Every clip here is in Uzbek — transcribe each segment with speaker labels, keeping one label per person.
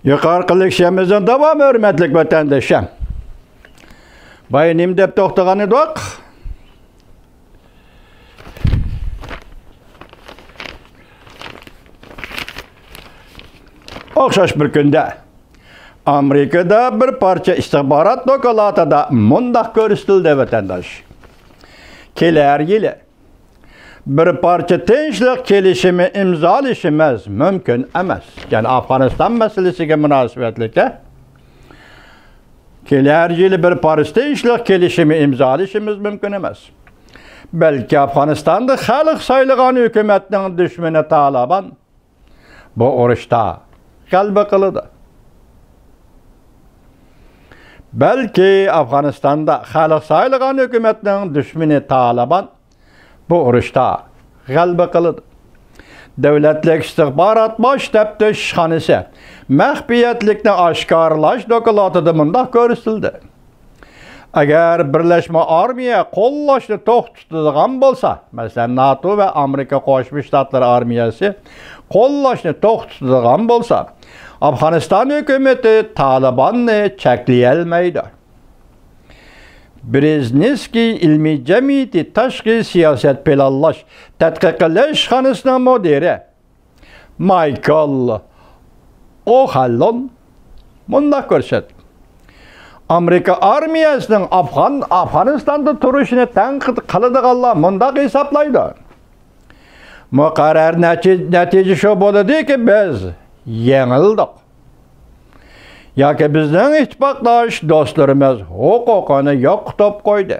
Speaker 1: Yukarı işimizin devam hürmetlik vatandaşım. Bayınım dep toxtağan edik. Oxşaş bir günde Amerika'da bir parça istihbarat dokulatıda mundaq görüstüldi vatandaş. Keler yili bir parça tinchlik kelişimi imzalaşımız mümkün emas. Yani Afganistan meselesiga münasebetlikle keler yili bir parça tinchlik kelişimi imzalaşımız mümkün emas. Belki Afganistan'da xalq saylagan hükümetinin düşmanı Taliban bu urushda g'alaba qiladi. Belki Afganistan'da xalq saylagan hükümetinin düşmanı Taliban bu urushda g'alaba qiladi. Davlatlik istihbarat bosh taftishxonasi maxfiyatlikni oshkorlash dokulatida mundaq ko'rsatildi. Agar Birleşme Armiya qo'llashni to'xtatadigan bo'lsa, masalan NATO va Amerika Qo'shma Shtatlar armiyasi qo'llashni to'xtatadigan bo'lsa, Afg'oniston hukumati Talibanni cheklay olmaydi. Brezhnevskiy ilmiy jamiyati tashqi siyosat planlash tadqiqlash xonasining mudiri Michael O'Halloran mundaq ko'rsatdi. Amerika armiyasining Afg'onistonda turishini tanqid qiladiganlar mundaq hisoblaydi. Muqarrar natija shu bo'ladiki, biz yengildik. Yoki bizning ittifoqdosh do'stlarimiz huquqini yo'qotib qo'ydi.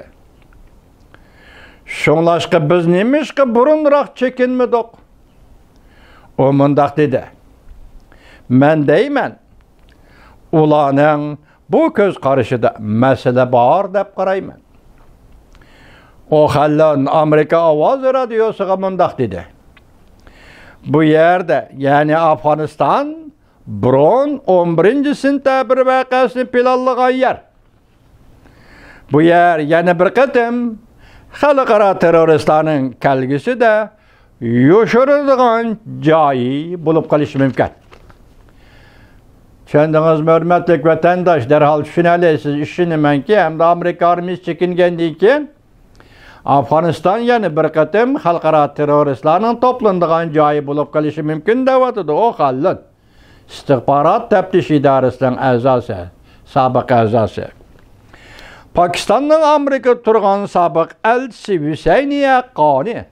Speaker 1: Shunlashqa biz nemishqa burunroq chekinmadik. U mundaq dedi. Men deyman, ularning bu ko'z qarashida masala bor deb qarayman. O'Halloran Amerika ovoz radiosiga mundaq dedi. Bu yerda, ya'ni Afg'oniston Bron 11 sentabr voqeasini planlagan yer. Bu yer yana bir qatim xalqaro terroristlarning kelgusida yo'shiradigan joyi bo'lib qolishi mumkin. Tushundingizmi, hurmatli vatandosh? Darhol tushunalisiz. Ishonamanki, hamda Amerika armiyasi chekingandan keyin Afg'oniston yana bir qatim xalqaro terroristlarning to'planadigan joyi bo'lib qolishi mumkin deyotdi O'Halloran. İstihbarat teftiş idarəsinin a'zosi, sobiq a'zosi. Pakistanning Amerika turgan sobiq elchisi Husayni Haqqani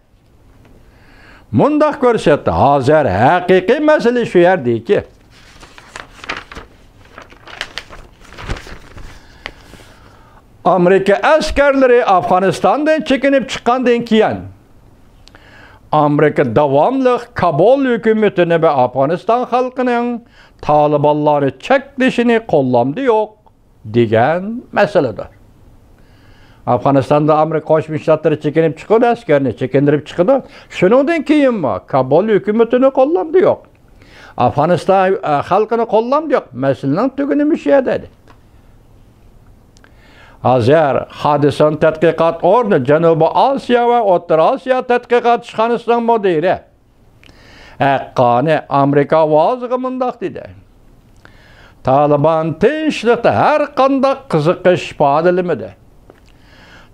Speaker 1: mundaq ko'rsatdi. Hozir haqiqiy masala shu yerdaki, Amerika askarlari Afg'onistondan chekinib chiqqandan keyin Amerika davomli Kabul hukumatini ve Afg'oniston xalqining Talibanlarni cheklashini qo'llamdi yo'q degan masaladir. Afg'onistonda Amerika Qo'shma Shtatlari chekinib chiqadi, askarni chekindirib chiqadi. Shuningdan keyinmi Kabul hukumatini qo'llamdi yo'q. Afg'oniston xalqini qo'llamdi yo'q. Masalaning tuguni shu yerda. Hozir Hodisan tadqiqot organi Janubiy Osiyo va O'rta Osiyo tadqiqot ishxonasining mudiri Haqqani Amerika ovoziga mundaq dedi. Taliban tinchlikda har qanday qiziqish ifodalamadi.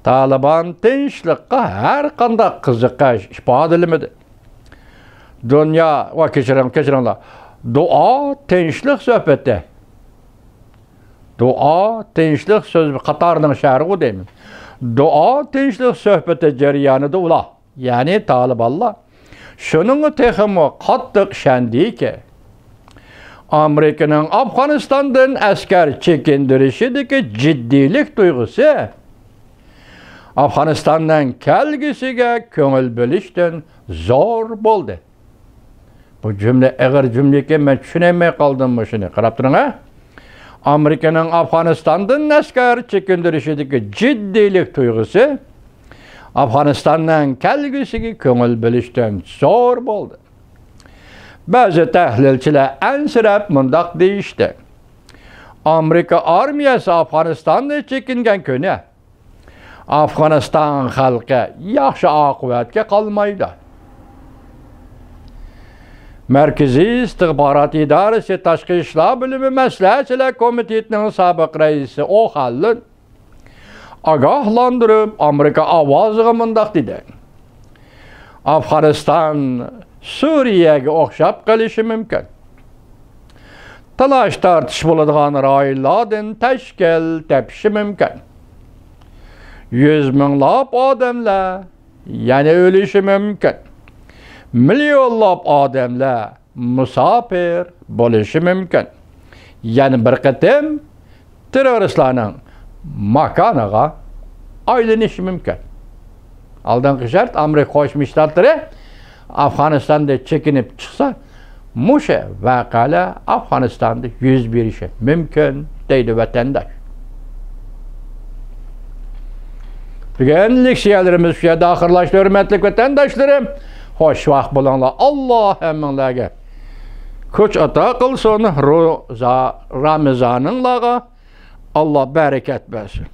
Speaker 1: Taliban tinchlikqa har qanday qiziqish ifodalamadi. Dunyo va kechiringlar. Duo tinchlik suhbati. Dua tinchlik so'z qatorining sharhi deyman. Dua tinchlik suhbati jarayonida ular, ya'ni Talibanlar shuning texmi qattiq ishondiki, Amerikaning Afg'onistondan askar chekindirishidagi jiddiylik tuyg'usi Afg'onistonning kelgusiga ko'ngil bo'lishdan zo'r bo'ldi. Bu jumla og'ir jumla ekan, men tushunmay qoldim shuni. Qarab turing ha. Amerika'nın Afganistan'dan askar çekindirişideki ciddilik duygusu Afganistan'dan kelgüsüge köngül bölüşten zor oldu. Bazı tahlilçiler ensirab mundaq deyişdi. Amerika armiyası Afganistan'da çekingen köne Afganistan xalqi yaxshi oqibatga qolmaydi. Merkezi İstihbarat İdaresi Tashqi ishlar bölümü Maslahatchilar komitetining sobiq raisi O'Hallin ogohlantirib, Amerika ovoziga mundaq dedi. Afg'oniston Suriyaga o'xshab qolishi mumkin. Talash tartish bo'ladigan rayonlardan tashkil topishi mumkin. 100 minglab odamlar yana o'lishi mumkin. Milyonlab odamlar musafir bo'lishi mumkin. Yani bir qatim terroristlarning makoniga aylanishi mumkin. Aldingi shart Amerika Qo'shma Shtatlari Afg'onistonda chekinib chiqsa, musha voqealar Afg'onistonda yuz berishi mumkin deydi vatandosh. Bugun leksiyalarimiz shu yerda oxirlashdi, hurmatli vatandoshlarim. Xo'sh vaqt bo'linglar. Alloh hammanglarga kuch ato qilsin. Ramazoninglarga Alloh barakat bersin.